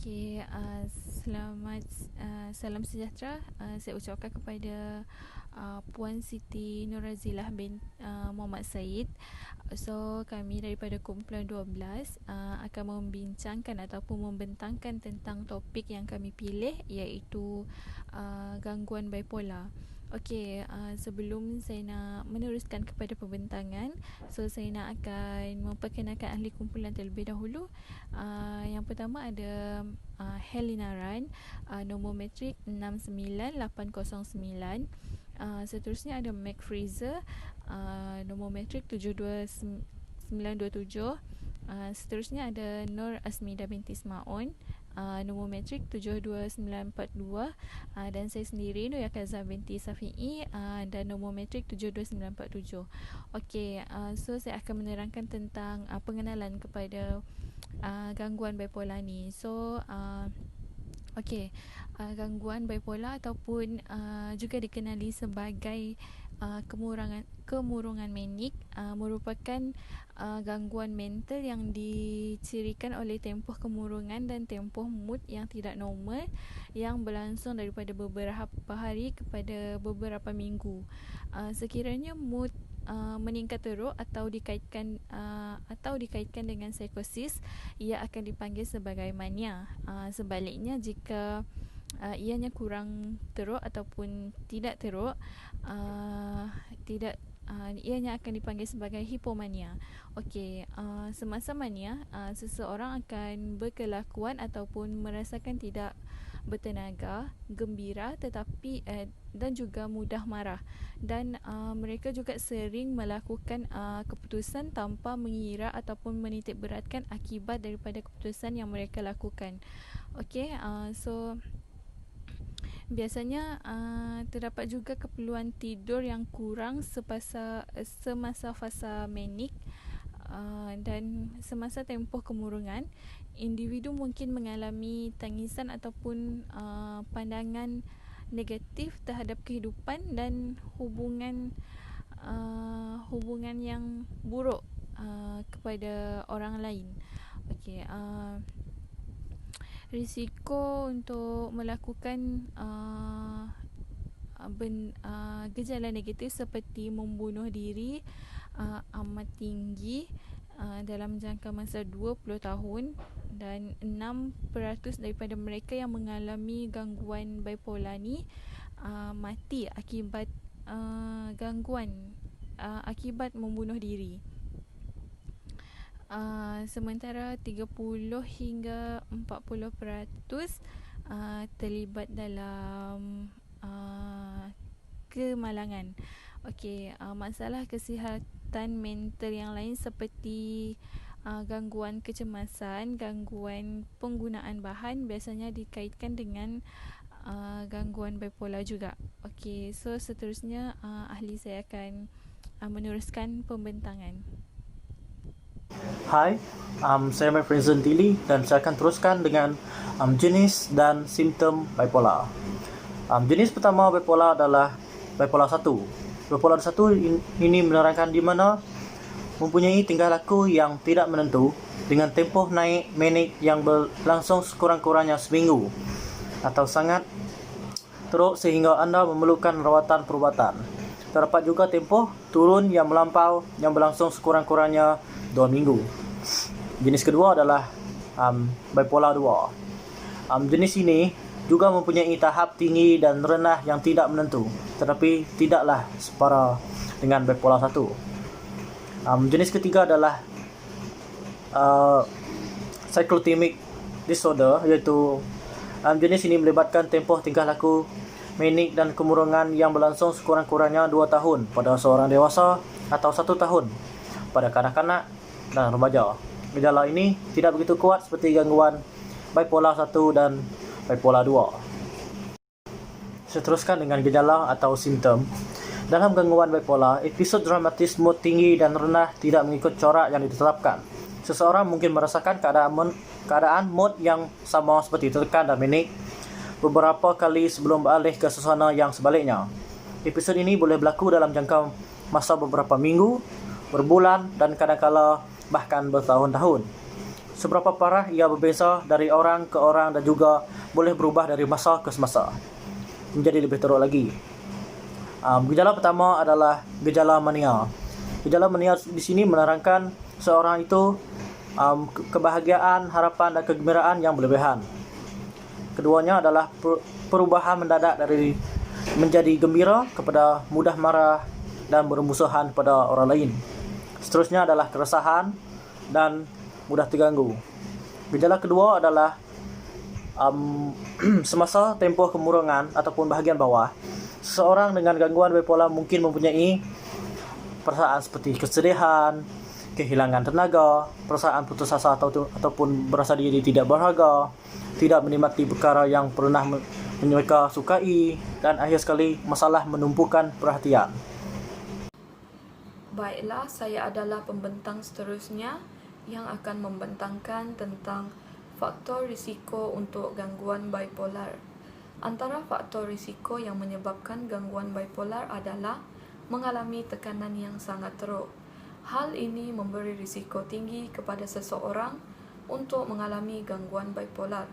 Okey, selamat salam sejahtera. Saya ucapkan kepada Puan Siti Nurazilah bin Muhammad Said. So, kami daripada kumpulan 12 akan membincangkan ataupun membentangkan tentang topik yang kami pilih, iaitu gangguan bipolar. Okey, sebelum saya nak meneruskan kepada pembentangan, so saya nak akan memperkenalkan ahli kumpulan terlebih dahulu. Yang pertama ada Helena Ran, nombor matrik 69809. Seterusnya ada Mac Fraser, nombor matrik 72927. Seterusnya ada Nur Asmida binti Ismaon, nombor matrik 72942. Dan saya sendiri Nur Yakaza binti Safi'i, dan nombor matrik 72947. Okey, so saya akan menerangkan tentang pengenalan kepada gangguan bipolar ni. So okey, gangguan bipolar ataupun juga dikenali sebagai kemurungan manik merupakan gangguan mental yang dicirikan oleh tempoh kemurungan dan tempoh mood yang tidak normal yang berlangsung daripada beberapa hari kepada beberapa minggu. Sekiranya mood meningkat teruk atau dikaitkan dengan psikosis, ia akan dipanggil sebagai mania. Sebaliknya, jika ianya kurang teruk ataupun tidak teruk, ianya akan dipanggil sebagai hipomania. Okey, semasa mania, seseorang akan berkelakuan ataupun merasakan tidak bertenaga, gembira tetapi dan juga mudah marah, dan mereka juga sering melakukan keputusan tanpa mengira ataupun menitik beratkan akibat daripada keputusan yang mereka lakukan. Okey, so biasanya terdapat juga keperluan tidur yang kurang semasa fasa manik, dan semasa tempoh kemurungan, individu mungkin mengalami tangisan ataupun pandangan negatif terhadap kehidupan dan hubungan yang buruk kepada orang lain. Okey, risiko untuk melakukan gejala negatif seperti membunuh diri amat tinggi dalam jangka masa 20 tahun, dan 6% daripada mereka yang mengalami gangguan bipolar ni mati akibat akibat membunuh diri. Sementara 30 hingga 40% terlibat dalam kemalangan. Okey, masalah kesihatan mental yang lain seperti gangguan kecemasan, gangguan penggunaan bahan biasanya dikaitkan dengan gangguan bipolar juga. Okey, so seterusnya ahli saya akan meneruskan pembentangan. Hai, saya Mac Fraser Dili dan saya akan teruskan dengan jenis dan simptom bipolar. Jenis pertama bipolar adalah bipolar 1. Bipolar 1 ini menerangkan di mana mempunyai tingkah laku yang tidak menentu dengan tempoh naik manik yang berlangsung sekurang-kurangnya seminggu atau sangat teruk sehingga anda memerlukan rawatan perubatan. Terdapat juga tempoh turun yang melampau yang berlangsung sekurang-kurangnya 2 minggu. Jenis kedua adalah bipolar 2. Jenis ini juga mempunyai tahap tinggi dan rendah yang tidak menentu, tetapi tidaklah separa dengan bipolar 1. Jenis ketiga adalah cyclothymic disorder, iaitu jenis ini melibatkan tempoh tingkah laku manik dan kemurungan yang berlangsung sekurang-kurangnya 2 tahun pada seorang dewasa atau 1 tahun pada kanak-kanak dan remaja. Gejala ini tidak begitu kuat seperti gangguan bipolar 1 dan bipolar 2. Saya teruskan dengan gejala atau simptom. Dalam gangguan bipolar, episod dramatis mood tinggi dan rendah tidak mengikut corak yang ditetapkan. Seseorang mungkin merasakan keadaan mood yang sama seperti tertekan dan manik beberapa kali sebelum beralih ke suasana yang sebaliknya. Episod ini boleh berlaku dalam jangka masa beberapa minggu, berbulan dan kadang-kala bahkan bertahun-tahun. seberapa parah ia berbeza dari orang ke orang dan juga boleh berubah dari masa ke semasa menjadi lebih teruk lagi. Gejala pertama adalah gejala mania. Gejala mania di sini menerangkan seorang itu kebahagiaan, harapan dan kegembiraan yang berlebihan. Keduanya adalah perubahan mendadak dari menjadi gembira kepada mudah marah dan bermusuhan pada orang lain. Seterusnya adalah keresahan dan mudah terganggu. Gejala kedua adalah semasa tempoh kemurungan ataupun bahagian bawah, seseorang dengan gangguan bipolar mungkin mempunyai perasaan seperti kesedihan, kehilangan tenaga, perasaan putus asa ataupun berasa diri tidak berharga, tidak menikmati perkara yang pernah mereka sukai, dan akhir sekali masalah menumpukan perhatian. Baiklah, saya adalah pembentang seterusnya yang akan membentangkan tentang faktor risiko untuk gangguan bipolar. Antara faktor risiko yang menyebabkan gangguan bipolar adalah mengalami tekanan yang sangat teruk. Hal ini memberi risiko tinggi kepada seseorang untuk mengalami gangguan bipolar.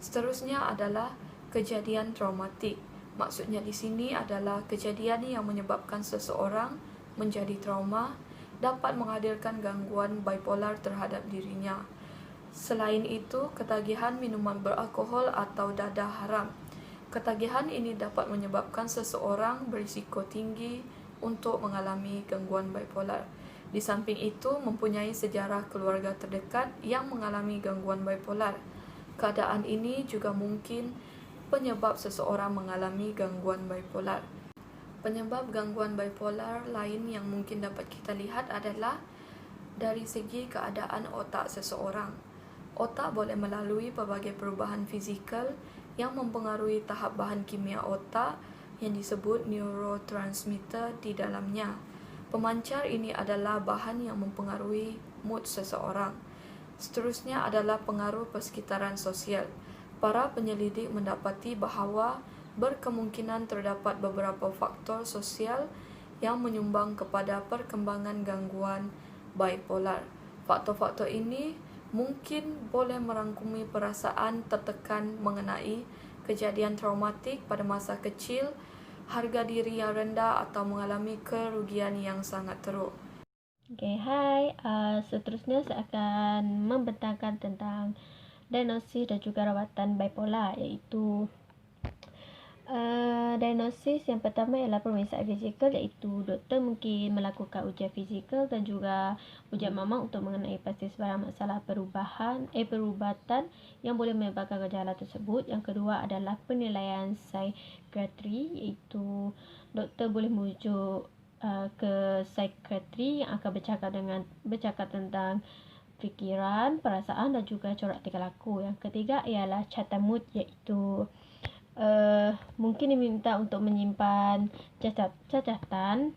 Seterusnya adalah kejadian traumatik. Maksudnya di sini adalah kejadian yang menyebabkan seseorang menjadi trauma dapat menghadirkan gangguan bipolar terhadap dirinya. Selain itu, ketagihan minuman beralkohol atau dadah haram. Ketagihan ini dapat menyebabkan seseorang berisiko tinggi untuk mengalami gangguan bipolar. Di samping itu, mempunyai sejarah keluarga terdekat yang mengalami gangguan bipolar. Keadaan ini juga mungkin penyebab seseorang mengalami gangguan bipolar. Penyebab gangguan bipolar lain yang mungkin dapat kita lihat adalah dari segi keadaan otak seseorang. Otak boleh melalui pelbagai perubahan fizikal yang mempengaruhi tahap bahan kimia otak yang disebut neurotransmitter di dalamnya. Pemancar ini adalah bahan yang mempengaruhi mood seseorang. Seterusnya adalah pengaruh persekitaran sosial. Para penyelidik mendapati bahawa berkemungkinan terdapat beberapa faktor sosial yang menyumbang kepada perkembangan gangguan bipolar. Faktor-faktor ini mungkin boleh merangkumi perasaan tertekan mengenai kejadian traumatik pada masa kecil, harga diri yang rendah atau mengalami kerugian yang sangat teruk. Hai. Seterusnya saya akan membentangkan tentang diagnosis dan juga rawatan bipolar, iaitu diagnosis yang pertama ialah pemeriksaan fizikal, iaitu doktor mungkin melakukan ujian fizikal dan juga ujian mamam untuk mengenai pasti sebarang masalah perubatan yang boleh menyebabkan gejala tersebut. Yang kedua adalah penilaian psikiatri, iaitu doktor boleh merujuk ke psikiatri yang akan bercakap tentang fikiran, perasaan dan juga corak tingkah laku. Yang ketiga ialah carta mood, iaitu mungkin diminta untuk menyimpan catatan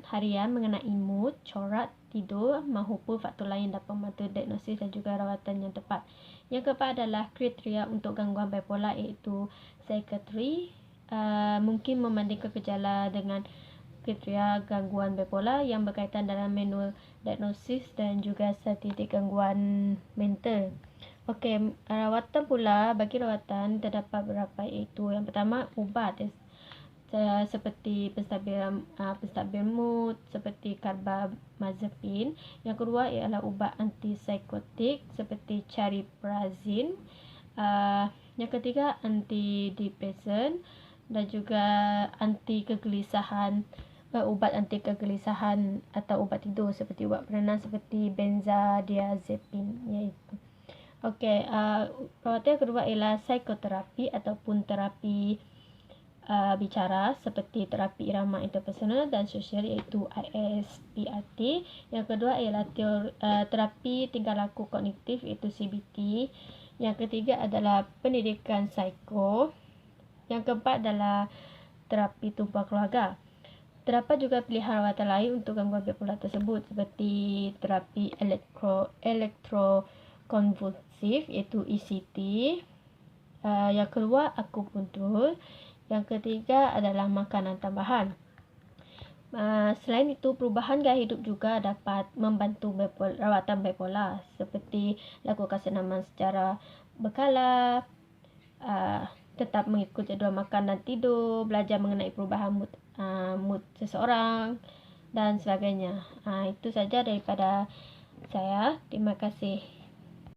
harian mengenai mood, corak tidur maupun faktor lain dapat membantu diagnosis dan juga rawatan yang tepat. Yang keempat adalah kriteria untuk gangguan bipolar, iaitu psikiatri mungkin membandingkan gejala dengan kriteria gangguan bipolar yang berkaitan dalam manual diagnosis dan juga statistik gangguan mental. Okey, rawatan pula, bagi rawatan terdapat beberapa, iaitu yang pertama ubat seperti penstabil mood seperti carbamazepine. Yang kedua ialah ubat antipsikotik seperti cariprazine. Yang ketiga antidepresan dan juga ubat anti kegelisahan atau ubat tidur seperti ubat penenang seperti benzodiazepine, iaitu. Okey, rawatan yang kedua ialah psikoterapi ataupun terapi bicara seperti terapi irama interpersonal dan sosial, iaitu ISPRT. Yang kedua ialah terapi tingkah laku kognitif, iaitu CBT. Yang ketiga adalah pendidikan psiko. Yang keempat adalah terapi tumpuan keluarga. Terdapat juga pilihan rawatan lain untuk gangguan bipolar tersebut seperti terapi elektrokonvulsif, iaitu ECT. Yang kedua akupuntur. Yang ketiga adalah makanan tambahan. Selain itu, perubahan gaya hidup juga dapat membantu rawatan bipolar, seperti lakukan senaman secara berkala, tetap mengikut jadual makan dan tidur, belajar mengenai perubahan mood seseorang dan sebagainya. Itu saja daripada saya. Terima kasih.